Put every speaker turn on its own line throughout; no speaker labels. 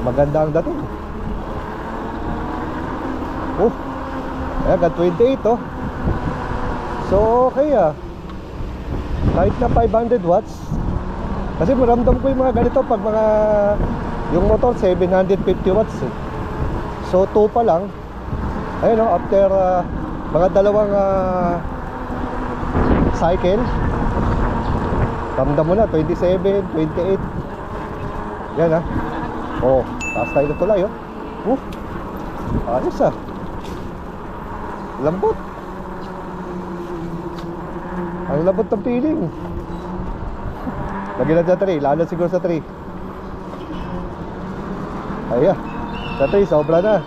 maganda ang dating. Oh, ayan, 28 oh. So okay ah. Kahit na 500 watts. Kasi maramdam ko yung mga ganito pag mga yung motor 750 watts eh. So 2 pa lang. Ayun oh, after mga dalawang cycle, ramdam mo na 27, 28. Yan ah. Oh, taas tayo na tulay oh. Ayos ah. Lambot. Ang lambot ng feeling. Lagyan na sa 3, lalo siguro sa 3. Ayan, sa 3 sobra na.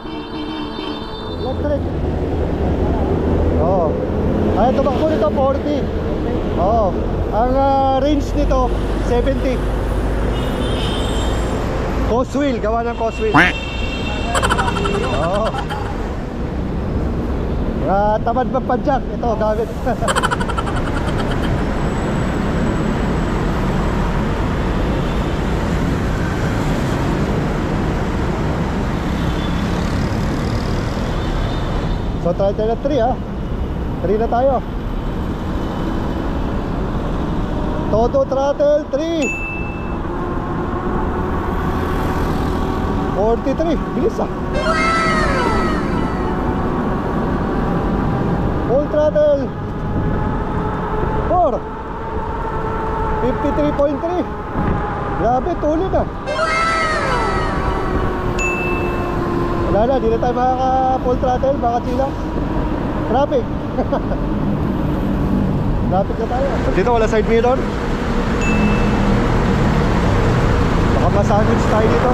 Electric. Oo. Ay, tumakbo nito 40. Oo. Ang range nito 70. Coswheel, gawa ng coswheel. Oo. Tamad magpadyak. Ito, gamit. So try tayo na 3 ah. 3 na tayo. Todo throttle 3. 43. Bilis ah. Full throttle 4. 53.3. Grabe, tuloy na. Wala na, di na tayo makaka full throttle, baka sila traffic. Traffic na tayo. Dito wala side mirror. Baka masandwich tayo dito.